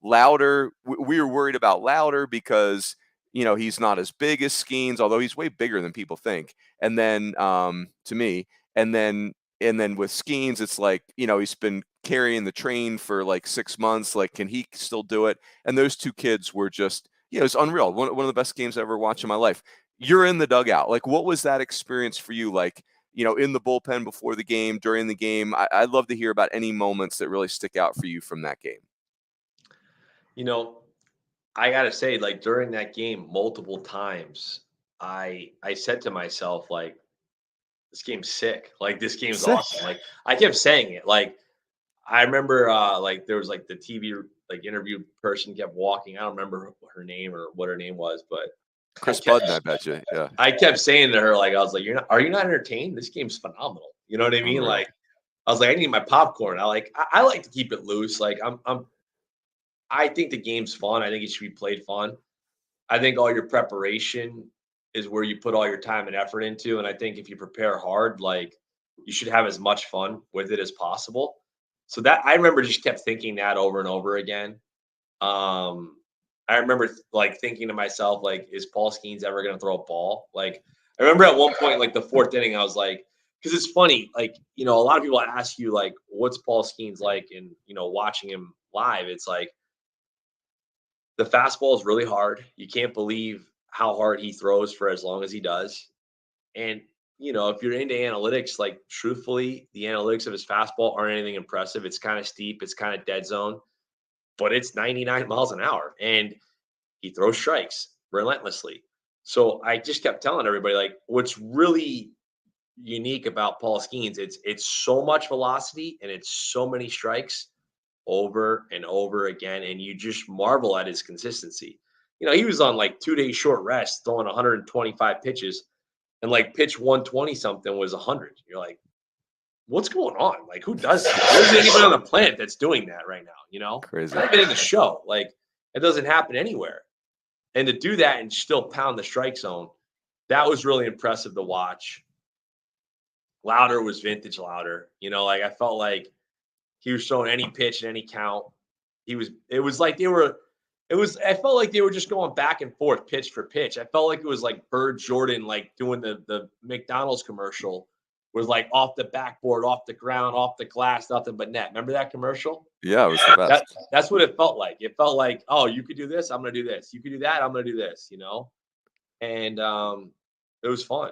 Lauder. We were worried about Lauder because he's not as big as Skeens, although he's way bigger than people think. And then to me, and then with Skeens, it's like, he's been carrying the train for like 6 months. Like, can he still do it? And those two kids were just, it's unreal. One of the best games I ever watched in my life. You're in the dugout. Like, what was that experience for you? Like, in the bullpen before the game, during the game. I'd love to hear about any moments that really stick out for you from that game. I gotta say, like during that game, multiple times, I said to myself, like, this game's sick. Like this game's Sick. awesome. Like I kept saying it. Like I remember, like there was like the TV like interview person kept walking. I don't remember her name or what her name was, but Chris Budden, I bet you. Yeah. I kept saying to her, like, I was like, are you not entertained? This game's phenomenal. You know what I mean? Unreal. Like, I was like, I need my popcorn. I like to keep it loose. Like I think the game's fun. I think it should be played fun. I think all your preparation is where you put all your time and effort into. And I think if you prepare hard, like you should have as much fun with it as possible. So that I remember just kept thinking that over and over again. I remember like thinking to myself, like, is Paul Skeens ever going to throw a ball? Like, I remember at one point, like the fourth inning, I was like, because it's funny, like, a lot of people ask you, like, what's Paul Skeens like? And, watching him live, it's like, the fastball is really hard. You can't believe how hard he throws for as long as he does. And, if you're into analytics, like truthfully, the analytics of his fastball aren't anything impressive. It's kind of steep. It's kind of dead zone, but it's 99 miles an hour and he throws strikes relentlessly. So I just kept telling everybody, like, what's really unique about Paul Skeens, it's so much velocity and it's so many strikes over and over again, and you just marvel at his consistency. He was on like 2 days short rest, throwing 125 pitches, and like pitch 120 something was 100. You're like, what's going on? Like, who does that? There's anybody on the planet that's doing that right now? Crazy. Not even in the show. Like, it doesn't happen anywhere. And to do that and still pound the strike zone, that was really impressive to watch. Louder was vintage Louder. Like, I felt like he was throwing any pitch at any count. I felt like they were just going back and forth pitch for pitch. I felt like it was like Berg Jordan, like doing the McDonald's commercial, was like off the backboard, off the ground, off the glass, nothing but net. Remember that commercial? Yeah, it was the best. That's what it felt like. It felt like, oh, you could do this, I'm gonna do this. You could do that, I'm gonna do this. And it was fun.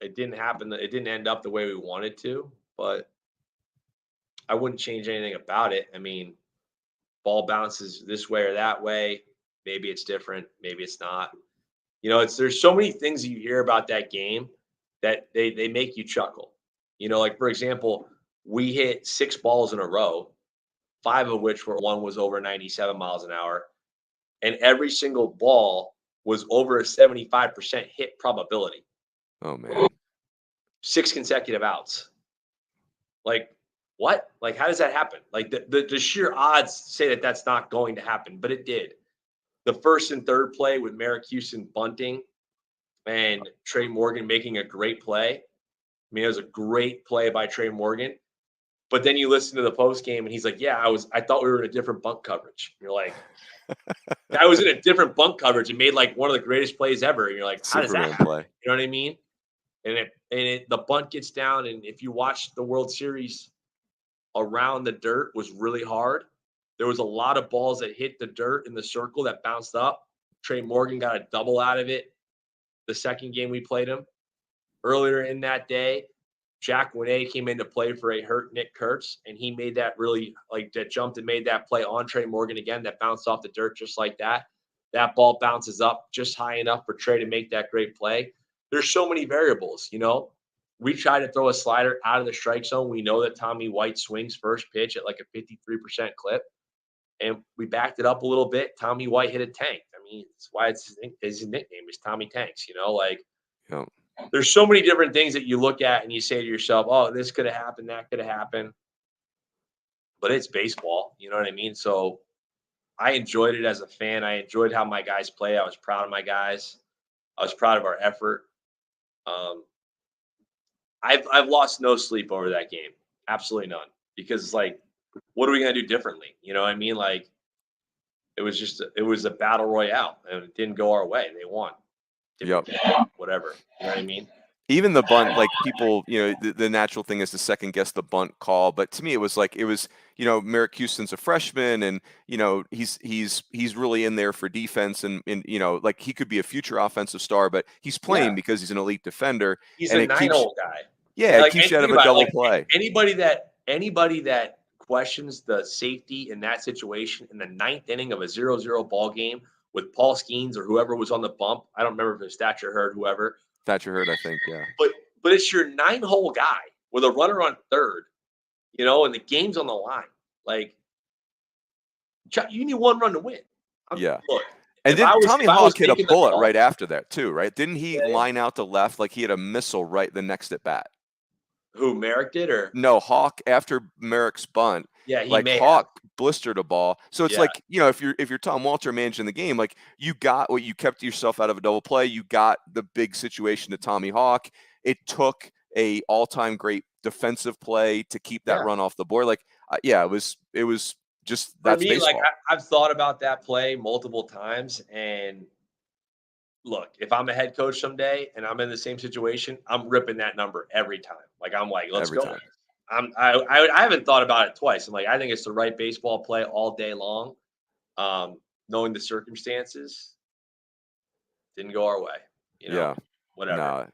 It didn't happen. It didn't end up the way we wanted to, but I wouldn't change anything about it. I mean, ball bounces this way or that way. Maybe it's different. Maybe it's not. There's so many things that you hear about that game that they make you chuckle. Like, for example, we hit 6 balls in a row, 5 of which one was over 97 miles an hour, and every single ball was over a 75% hit probability. Oh man. 6 consecutive outs. Like, what? Like, how does that happen? Like, the sheer odds say that that's not going to happen, but it did. The first and third play with Merrick Houston bunting and Trey Morgan making a great play. I mean, it was a great play by Trey Morgan. But then you listen to the post game and he's like, yeah, I thought we were in a different bunt coverage. And you're like, I was in a different bunt coverage and made like one of the greatest plays ever. And you're like, how does that happen? Play. You know what I mean? And the bunt gets down. And if you watch the World Series, around the dirt was really hard. There was a lot of balls that hit the dirt in the circle that bounced up. Trey Morgan got a double out of it the second game we played him. Earlier in that day, Jack Winay came into play for a hurt Nick Kurtz, and he made that that jumped and made that play on Trey Morgan again that bounced off the dirt just like that. That ball bounces up just high enough for Trey to make that great play. There's so many variables, We try to throw a slider out of the strike zone. We know that Tommy White swings first pitch at like a 53% clip. And we backed it up a little bit. Tommy White hit a tank. I mean, that's why his nickname is Tommy Tanks, There's so many different things that you look at and you say to yourself, oh, this could have happened, that could have happened. But it's baseball, you know what I mean? So I enjoyed it as a fan. I enjoyed how my guys play. I was proud of my guys. I was proud of our effort. I've lost no sleep over that game. Absolutely none. Because it's like, what are we going to do differently? You know what I mean? Like, it was a battle royale and it didn't go our way. They won. Yep. Whatever. You know what I mean? Even the bunt, like people, the natural thing is to second guess the bunt call. But to me, it was Merrick Houston's a freshman and, he's really in there for defense and like he could be a future offensive star, but he's playing because he's an elite defender. He's a 9-hole guy. Yeah. It keeps you out of a double play. Anybody that questions the safety in that situation in the 9th inning of a 0-0 ball game with Paul Skeens or whoever was on the bump. I don't remember if it was Thatcher Hurd, whoever. Thatcher Hurd, I think, yeah. But it's your 9-hole guy with a runner on third, and the game's on the line. Like, you need 1 run to win. Yeah. Look, and then Tommy Hawk hit a bullet right after that too, right? Didn't he line out to left like he had a missile right the next at bat? Who, Merrick did or? No, Hawk after Merrick's bunt. Yeah, Hawk blistered a ball. So it's like, if you're Tom Walter managing the game, like you got what you kept yourself out of a double play. You got the big situation to Tommy Hawk. It took a all-time great defensive play to keep that run off the board. Like, it was just that's baseball. Like I've thought about that play multiple times, and look, if I'm a head coach someday and I'm in the same situation, I'm ripping that number every time. Like, I'm like, let's go. I haven't thought about it twice. I'm like, I think it's the right baseball play all day long. Knowing the circumstances, didn't go our way. Whatever.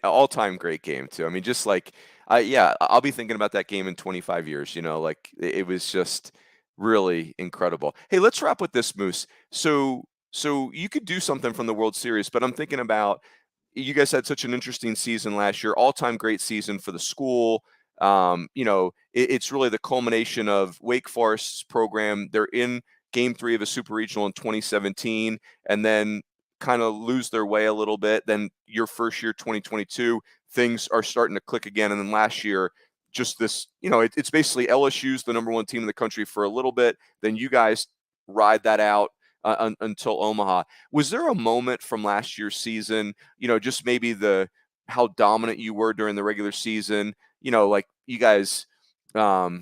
All-time great game too. I mean, just like, I'll be thinking about that game in 25 years. Like it was just really incredible. Hey, let's wrap with this, Moose. So you could do something from the World Series, but I'm thinking about, you guys had such an interesting season last year, all-time great season for the school. It's really the culmination of Wake Forest's program. They're in Game 3 of a Super Regional in 2017, and then kind of lose their way a little bit. Then your first year, 2022, things are starting to click again. And then last year, just this, it's basically LSU's the number 1 team in the country for a little bit. Then you guys ride that out until Omaha. Was there a moment from last year's season, just maybe how dominant you were during the regular season, like you guys, my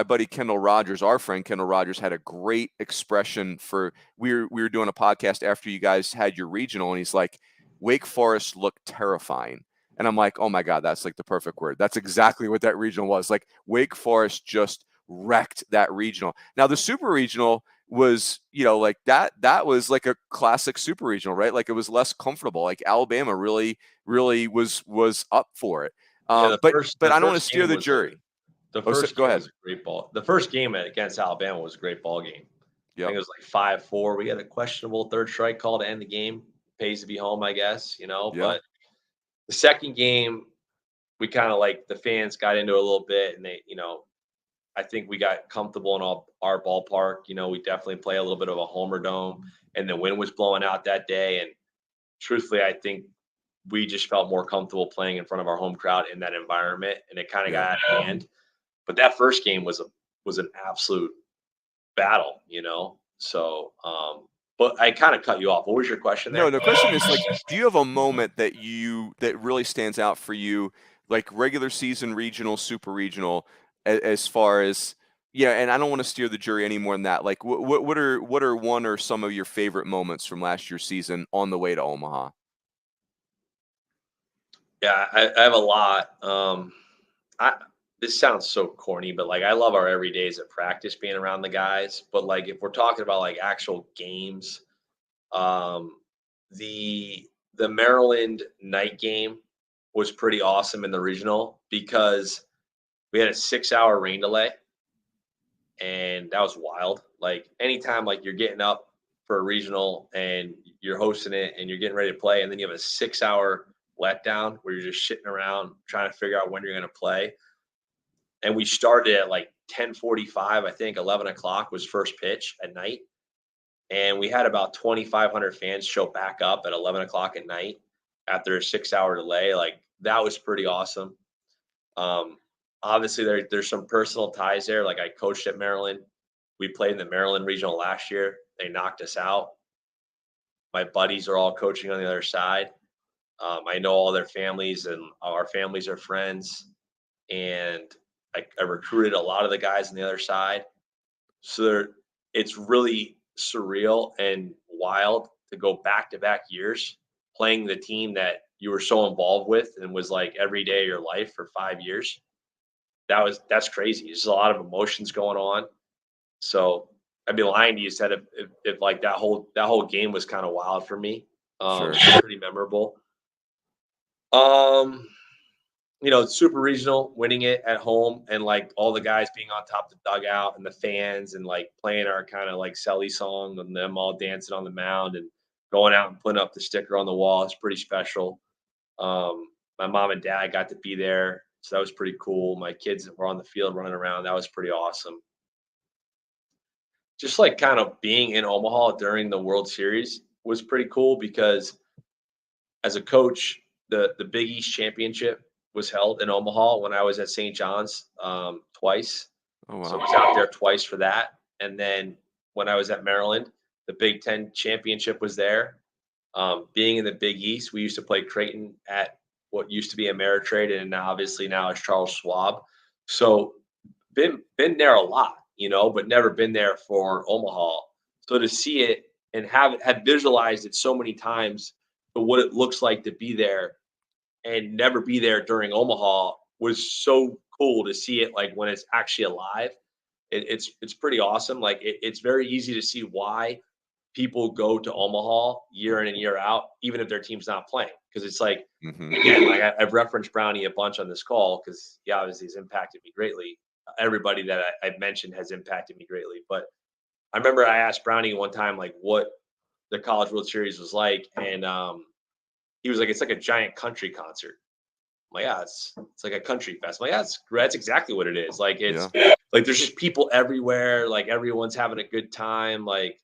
buddy Kendall Rogers, our friend Kendall Rogers, had a great expression for, we were doing a podcast after you guys had your regional, and he's like, Wake Forest looked terrifying. And I'm like, oh my God, that's like the perfect word. That's exactly what that regional was. Like, Wake Forest just wrecked that regional. Now the Super Regional was, like that was like a classic Super Regional, right? Like, it was less comfortable. Like, Alabama really was up for it. Yeah, But I don't want to steer the jury. The first Go game ahead. was a great ball. The first game against Alabama was a great ball game. I Yep. think it was like 5-4. We had a questionable third strike call to end the game. Pays to be home, I guess, Yeah. But the second game, we kind of like the fans got into it a little bit, and they, I think we got comfortable in our ballpark. We definitely play a little bit of a homer dome, and the wind was blowing out that day. And truthfully, I think we just felt more comfortable playing in front of our home crowd in that environment, and it kind of got out of hand. But that first game was an absolute battle, So, but I kind of cut you off. What was your question there? No, the question is, like, do you have a moment that really stands out for you, like regular season, regional, Super Regional, as far as, and I don't want to steer the jury any more than that. Like, what are one or some of your favorite moments from last year's season on the way to Omaha? Yeah, I have a lot. This sounds so corny, but like I love our everydays at practice being around the guys. But like if we're talking about like actual games, um, the Maryland night game was pretty awesome in the regional because we had a 6-hour rain delay, and that was wild. Like anytime like you're getting up for a regional and you're hosting it and you're getting ready to play, and then you have a 6-hour letdown where you're just shitting around trying to figure out when you're going to play. And we started at like 10:45, I think 11 o'clock was first pitch at night. And we had about 2,500 fans show back up at 11 o'clock at night after a 6-hour delay. Like that was pretty awesome. Obviously there's some personal ties there. Like I coached at Maryland. We played in the Maryland regional last year. They knocked us out. My buddies are all coaching on the other side. I know all their families, and our families are friends. And I recruited a lot of the guys on the other side. So it's really surreal and wild to go back-to-back years playing the team that you were so involved with and was like every day of your life for 5 years. That's crazy. There's a lot of emotions going on. So I'd be lying to you said if like that whole game was kind of wild for me. Sure. Pretty memorable. Super regional, winning it at home, and like all the guys being on top of the dugout and the fans and like playing our kind of like Selly song and them all dancing on the mound and going out and putting up the sticker on the wall. It's pretty special. My mom and dad got to be there, so that was pretty cool. My kids were on the field running around. That was pretty awesome. Just like kind of being in Omaha during the World Series was pretty cool because as a coach, the Big East Championship was held in Omaha when I was at St. John's twice. Oh, wow. So I was out there twice for that. And then when I was at Maryland, the Big Ten Championship was there. Being in the Big East, we used to play Creighton at what used to be Ameritrade, and now obviously now it's Charles Schwab. So been there a lot, but never been there for Omaha. So to see it and had visualized it so many times for what it looks like to be there and never be there during Omaha was so cool to see it like when it's actually alive. It's pretty awesome. Like it's very easy to see why people go to Omaha year in and year out, even if their team's not playing. Because it's like, again, like I've referenced Brownie a bunch on this call because he obviously has impacted me greatly. Everybody that I've mentioned has impacted me greatly. But I remember I asked Brownie one time, like, what the College World Series was like. And he was like, it's like a giant country concert. like, yeah, it's like a country fest. I'm like, yeah, that's exactly what it is. Like it's Yeah. like there's just people everywhere. Like everyone's having a good time. Like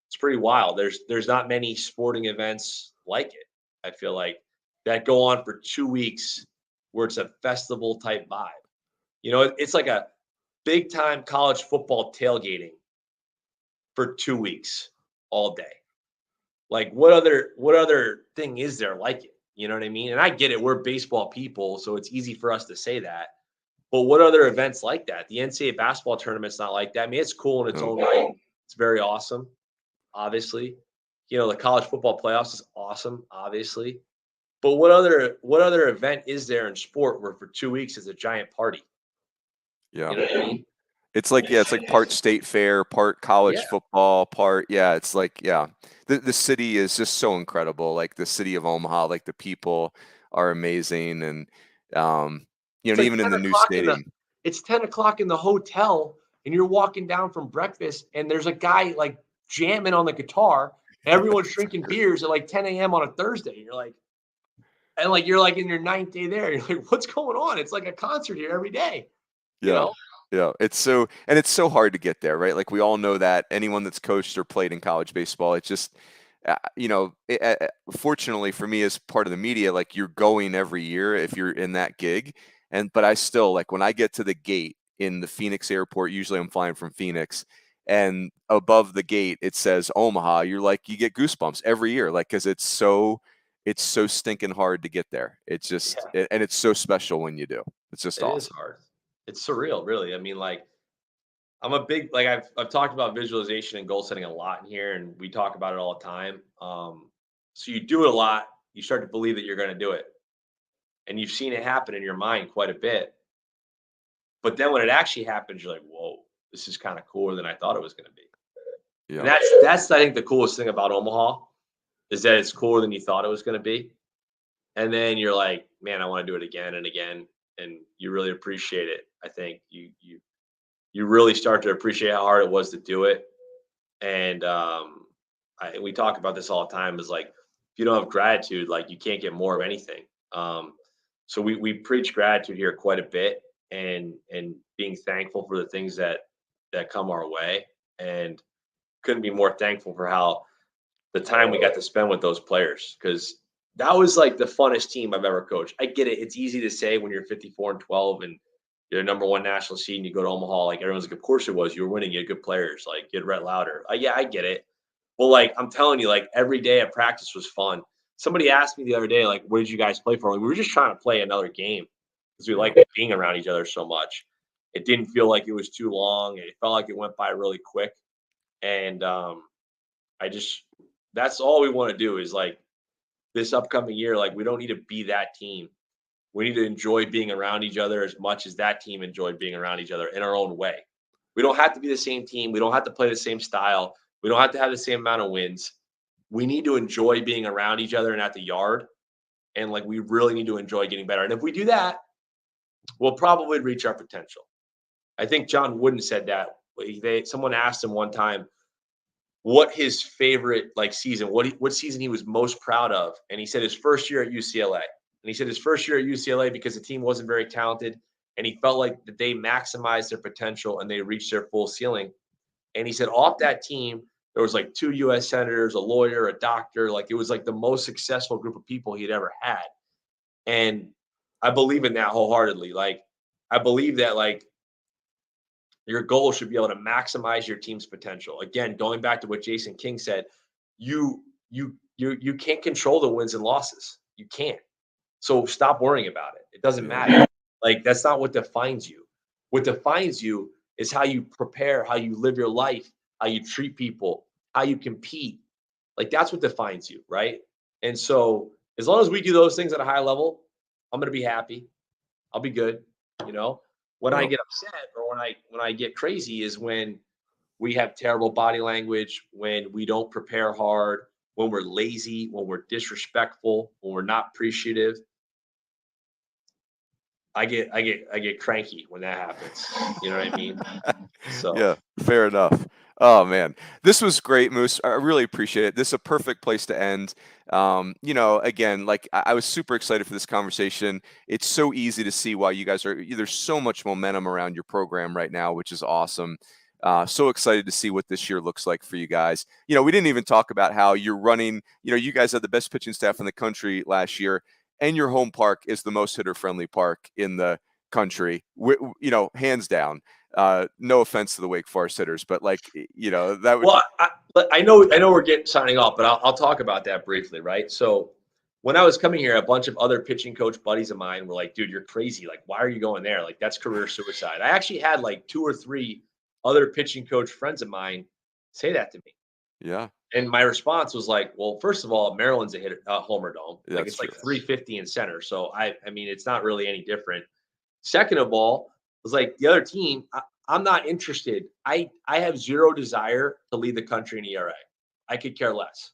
it's pretty wild. There's not many sporting events like it. I feel like that go on for 2 weeks where it's a festival type vibe. It's like a big time college football tailgating for 2 weeks all day. Like what other thing is there like it? You know what I mean? And I get it. We're baseball people, so it's easy for us to say that. But what other events like that? The NCAA basketball tournament's not like that. I mean, it's cool in its No. own right. It's very awesome, obviously. The college football playoffs is awesome, obviously. But what other event is there in sport where for 2 weeks is a giant party? Yeah. You know what I mean? It's like part state fair, part Yeah, college football, it's like, yeah. The city is just so incredible. Like the city of Omaha, like the people are amazing. And, it's and like even in 10 the new o'clock in the stadium. it's 10 o'clock in the hotel, and you're walking down from breakfast, and there's a guy like jamming on the guitar, and everyone's drinking beers at like 10 a.m. on a Thursday. And you're like in your ninth day there. You're like, what's going on? It's like a concert here every day, you Yeah. know? Yeah. It's so hard to get there, right? Like we all know that anyone that's coached or played in college baseball, it's just, fortunately for me as part of the media, like you're going every year if you're in that gig. But I still like when I get to the gate in the Phoenix airport, usually I'm flying from Phoenix, and above the gate it says Omaha, you get goosebumps every year. Like, cause it's so stinking hard to get there. Yeah, And it's so special when you do. It's just it is awesome. hard. It's surreal, really. I mean, like, I'm a big like I've talked about visualization and goal setting a lot in here, and we talk about it all the time. So you do it a lot, you start to believe that you're going to do it, and you've seen it happen in your mind quite a bit. But then when it actually happens, you're like, whoa, this is kind of cooler than I thought it was going to be. And Yeah. that's I think the coolest thing about Omaha is that it's cooler than you thought it was going to be. And then you're like, man, I want to do it again and again, and you really appreciate it. I think you really start to appreciate how hard it was to do it. And we talk about this all the time. Is like if you don't have gratitude, like you can't get more of anything. So we preach gratitude here quite a bit, and being thankful for the things that come our way, and couldn't be more thankful for how the time we got to spend with those players, because that was like the funnest team I've ever coached. I get it. It's easy to say when you're 54-12 and you're number one national seed and you go to Omaha, like everyone's like, of course it was. You were winning. You had good players. Like you had Rhett Lauder. Yeah, I get it. Well, like I'm telling you, like every day at practice was fun. Somebody asked me the other day, like, what did you guys play for? Like, we were just trying to play another game because we Yeah. like being around each other so much. It didn't feel like it was too long. It felt like it went by really quick. And I just that's all we want to do is like this upcoming year, like we don't need to be that team. We need to enjoy being around each other as much as that team enjoyed being around each other in our own way. We don't have to be the same team. We don't have to play the same style. We don't have to have the same amount of wins. We need to enjoy being around each other and at the yard. And like we really need to enjoy getting better. And if we do that, we'll probably reach our potential. I think John Wooden said that. Someone asked him one time what his favorite like season, what season he was most proud of, and he said his first year at UCLA. And he said his first year at UCLA because the team wasn't very talented, and he felt like that they maximized their potential and they reached their full ceiling. And he said off that team there was like 2 U.S. senators, a lawyer, a doctor. Like it was like the most successful group of people he'd ever had. And I believe in that wholeheartedly. Like I believe that like your goal should be able to maximize your team's potential. Again, going back to what Jason King said, you can't control the wins and losses. You can't. So stop worrying about it. It doesn't Yeah. matter. Like that's not what defines you. What defines you is how you prepare, how you live your life, how you treat people, how you compete. Like that's what defines you, right? And so as long as we do those things at a high level, I'm going to be happy. I'll be good, you know. When I Yep. get upset or when I get crazy is when we have terrible body language, when we don't prepare hard, when we're lazy, when we're disrespectful, when we're not appreciative. I get cranky when that happens. You know what I mean? So Yeah, fair enough. Oh man, this was great, Moose. I really appreciate it. This is a perfect place to end. Again, like I was super excited for this conversation. It's so easy to see why you guys are. There's so much momentum around your program right now, which is awesome. So excited to see what this year looks like for you guys. We didn't even talk about how you're running. You guys had the best pitching staff in the country last year, and your home park is the most hitter-friendly park in the country. Hands down. No offense to the Wake Forest hitters, but that would. Well, I know we're signing off, but I'll talk about that briefly, right? So when I was coming here, a bunch of other pitching coach buddies of mine were like, dude, you're crazy. Like, why are you going there? Like, that's career suicide. I actually had like 2 or 3 other pitching coach friends of mine say that to me. Yeah, And my response was like, well, first of all, Maryland's a Homer Dome. Like, it's true. like 350 in center. So I mean, it's not really any different. Second of all, was like the other team, I'm not interested. I have zero desire to lead the country in ERA. I could care less.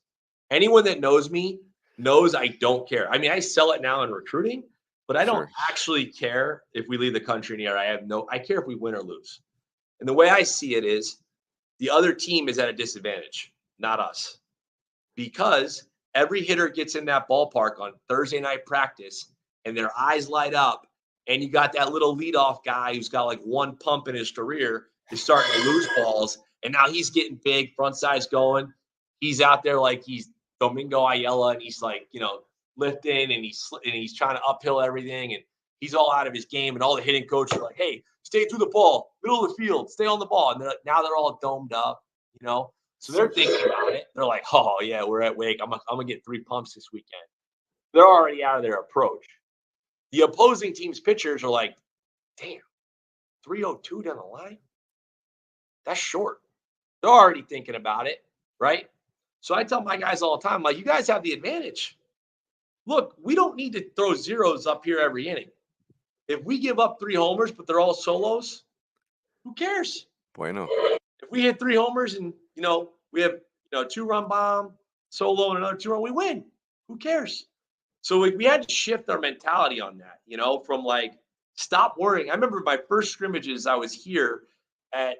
Anyone that knows me knows I don't care. I mean, I sell it now in recruiting, but I don't actually care if we lead the country in ERA. I care if we win or lose. And the way I see it is the other team is at a disadvantage, not us. Because every hitter gets in that ballpark on Thursday night practice and their eyes light up. And you got that little leadoff guy who's got like one pump in his career is starting to lose balls. And now he's getting big, front side's going. He's out there like he's Domingo Ayala, and he's like, lifting, and he's trying to uphill everything, and he's all out of his game. And all the hitting coaches are like, hey, stay through the ball, middle of the field, stay on the ball. And now they're all domed up, So they're thinking about it. They're like, oh yeah, we're at Wake. I'm gonna get 3 pumps this weekend. They're already out of their approach. The opposing team's pitchers are like, damn, 302 down the line? That's short. They're already thinking about it, right? So I tell my guys all the time, like, you guys have the advantage. Look, we don't need to throw zeros up here every inning. If we give up 3 homers, but they're all solos, who cares? Bueno. If we hit 3 homers and, we have, 2-run bomb, solo, and another 2-run, we win. Who cares? So we had to shift our mentality on that, from like, stop worrying. I remember my first scrimmages, I was here at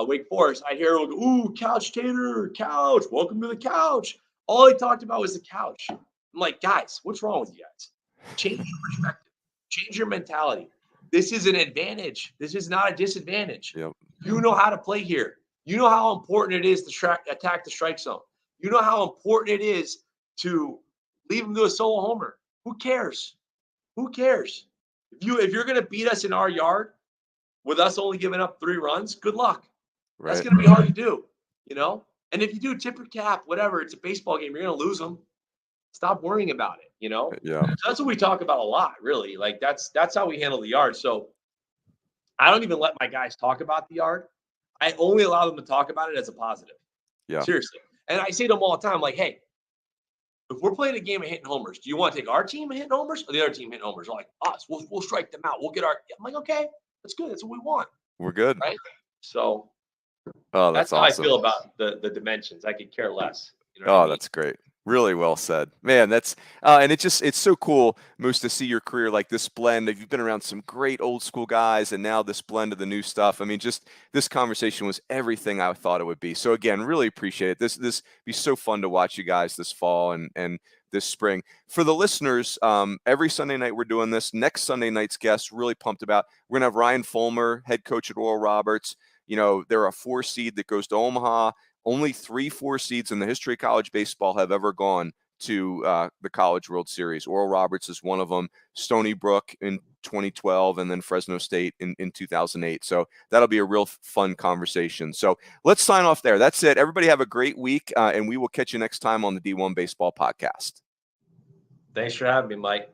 Wake Forest. I'd hear, ooh, Couch Tater, couch, welcome to the couch. All he talked about was the couch. I'm like, guys, what's wrong with you guys? Change your perspective. Change your mentality. This is an advantage. This is not a disadvantage. Yep. You know how to play here. You know how important it is to attack the strike zone. You know how important it is to leave them to a solo homer. Who cares? Who cares? If you're going to beat us in our yard with us only giving up 3 runs, good luck. Right. That's going to be hard to do, And if you do tip your cap, whatever, it's a baseball game. You're going to lose them. Stop worrying about it, Yeah. So that's what we talk about a lot, really. Like that's how we handle the yard. So I don't even let my guys talk about the yard. I only allow them to talk about it as a positive. Yeah. Seriously. And I say to them all the time, like, hey, if we're playing a game of hitting homers, do you want to take our team hitting homers or the other team hitting homers? They're like, us. We'll strike them out. We'll get our. I'm like, okay, that's good. That's what we want. We're good. Right. So that's how awesome. I feel about the dimensions. I could care less. That's great. Really well said, man. That's and it's so cool, Moose, to see your career like this blend. You've been around some great old school guys, and now this blend of the new stuff. I mean, just this conversation was everything I thought it would be. So again, really appreciate it. This be so fun to watch you guys this fall and this spring. For the listeners, every Sunday night we're doing this. Next Sunday night's guest, really pumped about. We're gonna have Ryan Fulmer, head coach at Oral Roberts. They're a 4 seed that goes to Omaha. Only 3 4 seeds in the history of college baseball have ever gone to the College World Series. Oral Roberts is one of them, Stony Brook in 2012, and then Fresno State in 2008. So that'll be a real fun conversation. So let's sign off there. That's it. Everybody have a great week, and we will catch you next time on the D1 Baseball Podcast. Thanks for having me, Mike.